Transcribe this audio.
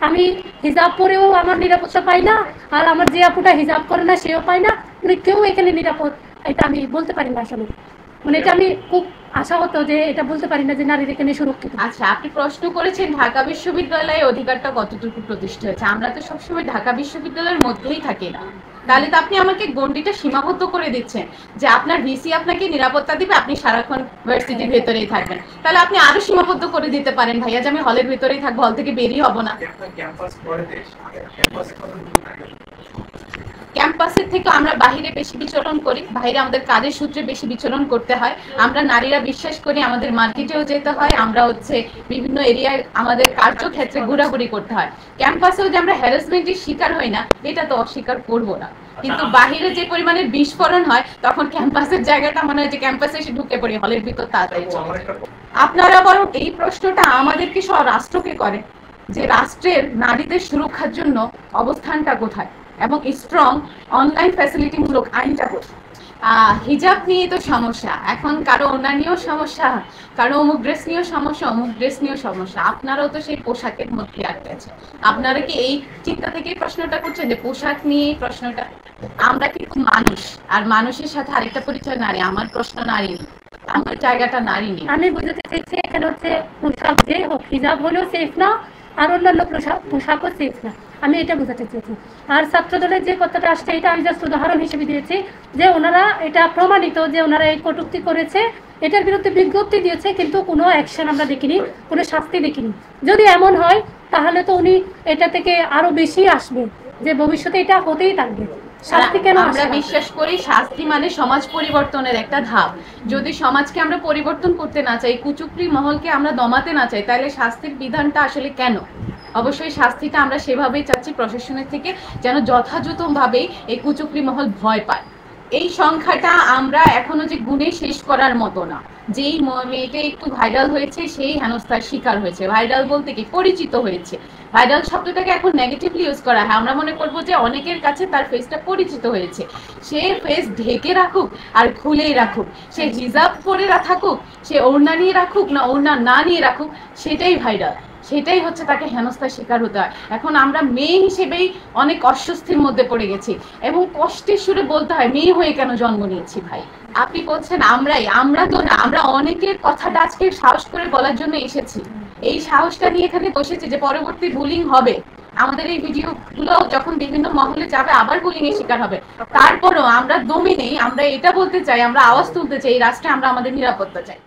আমি হিজাব পরেও আমার নিরাপত্তা পাই না, আর আমার যে আপুটা হিজাব করে না সেও পায় না, মানে কেউ এখানে নিরাপদ এটা আমি বলতে পারি না আসলে। মানে এটা আমি খুব আশাহত যে এটা বলতে পারি না যে নারীর এখানে সুরক্ষিত। আচ্ছা, আপনি প্রশ্ন করেছেন ঢাকা বিশ্ববিদ্যালয়ে অধিকারটা কতটুকু প্রতিষ্ঠা হয়েছে। আমরা তো সবসময় ঢাকা বিশ্ববিদ্যালয়ের মধ্যেই থাকি না, তাহলে তো আপনি আমাকে গণ্ডিটা সীমাবদ্ধ করে দিচ্ছেন যে আপনার ভিসি আপনাকে নিরাপত্তা দিবে, আপনি সারাক্ষণ ভার্সিটির ভেতরেই থাকবেন। তাহলে আপনি আরো সীমাবদ্ধ করে দিতে পারেন ভাইয়া যে আমি হলের ভেতরেই থাকবো, হল থেকে বেরিয়ে হব না। ক্যাম্পাসের থেকে আমরা বাহিরে বেশি বিচরণ করি, বাইরে আমাদের কাজের সূত্রে বেশি বিচরণ করতে হয়। আমরা নারীরা বিশ্বাস করি আমাদের মার্কেটেও যেতে হয়, আমরা হচ্ছে বিভিন্ন এরিয়ায় আমাদের কার্যক্ষেত্রে ঘোরাঘুরি করতে হয়। ক্যাম্পাসেও যে আমরা হ্যারাসমেন্টের শিকার হই না, এটা তো অস্বীকার করব না, কিন্তু বাহিরে যে পরিমাণে বিস্ফোরণ হয় তখন ক্যাম্পাসের জায়গাটা মনে হয় যে ক্যাম্পাসে এসে ঢুকে পড়ি, হলের ভিতর তাড়াতাড়ি চলে। আপনারা বরং এই প্রশ্নটা আমাদেরকে সহ রাষ্ট্রকে করে যে রাষ্ট্রের নারীদের সুরক্ষার জন্য অবস্থানটা কোথায় এবং স্ট্রং অনলাইন ফ্যাসিলিটিমূলক আইনটা কোথায়। হিজাব নিয়ে তো সমস্যা, এখন কারো ওড়না নিয়েও সমস্যা, কারো অমুক ড্রেস নিয়েও সমস্যা, অমুক ড্রেস নিয়েও সমস্যা। আপনারাও তো সেই পোশাকের মধ্যে আটকে আছে। আপনারা কি এই চিন্তা থেকে প্রশ্নটা করছেন যে পোশাক নিয়ে প্রশ্নটা? আমরা কিন্তু মানুষ, আর মানুষের সাথে আরেকটা পরিচয় নারী। আমার প্রশ্ন নারী নেই, আমার জায়গাটা নারী নেই। আমি বুঝতে চাইছি এখানে হচ্ছে পোশাক যে হোক, হিজাব হলেও সেফ না, আর অন্যান্য পোশাকও সেফ না, আমি এটা বোঝাতে চেয়েছি। আর ছাত্রদলের যে কথাটা আসছে এটা আমি জাস্ট উদাহরণ হিসেবে দিয়েছি যে ওনারা এটা প্রমাণিত যে ওনারা এই কটূক্তি করেছে, এটার বিরুদ্ধে বিজ্ঞপ্তি দিয়েছে, কিন্তু কোনো অ্যাকশন আমরা দেখিনি, কোনো শাস্তি দেখিনি। যদি এমন হয় তাহলে তো উনি এটা থেকে আরো বেশি আসবে, যে ভবিষ্যতে এটা হতেই থাকবে। শাস্তি কেন? আমরা বিশ্বাস করি শাস্তি মানে সমাজ পরিবর্তনের একটা ধাপ। যদি সমাজকে আমরা পরিবর্তন করতে না চাই, কুচুকরি মহলকে আমরা দমাতে না চাই, তাহলে শাস্তির বিধানটা আসলে কেন? অবশ্যই শাস্তিটা আমরা সেভাবেই চাচ্ছি প্রশাসনের থেকে, যেন যথাযথভাবেই এই কুচুকরি মহল ভয় পায়। এই সংখ্যাটা আমরা এখনো যে গুণে শেষ করার মতো না। যেই মেয়েটা একটু ভাইরাল হয়েছে সেই হেনস্থার শিকার হয়েছে। ভাইরাল বলতে কি, পরিচিত হয়েছে। ভাইরাল শব্দটাকে এখন নেগেটিভলি ইউজ করা হয়। আমরা মনে করবো যে অনেকের কাছে তার ফেসটা পরিচিত হয়েছে। সে ফেস ঢেকে রাখুক আর খুলেই রাখুক, সে হিজাব পরে থাকুক, সে ওড়না নিয়ে রাখুক না ওড়না না নিয়ে রাখুক, সেটাই ভাইরাল, সেটাই হচ্ছে তাকে হেনস্থার শিকার হতে হয়। এখন আমরা মেয়ে হিসেবেই অনেক অস্বস্তির মধ্যে পড়ে গেছি এবং কষ্টের সুরে বলতে হয় মেয়ে হয়ে কেন জন্ম নিয়েছি ভাই। আপনি বলছেন আমরা তো না, আমরা অনেকের কথাটা আজকে সাহস করে বলার জন্য এসেছি। এই সাহসটা নিয়ে এখানে বসেছি যে পরবর্তী বুলিং হবে, আমাদের এই ভিডিও গুলো যখন বিভিন্ন মহলে যাবে আবার বুলিং এর শিকার হবে, তারপরও আমরা দমে নেই। আমরা এটা বলতে চাই, আমরা আওয়াজ তুলতে চাই, এই রাষ্ট্রে আমরা আমাদের নিরাপত্তা চাই।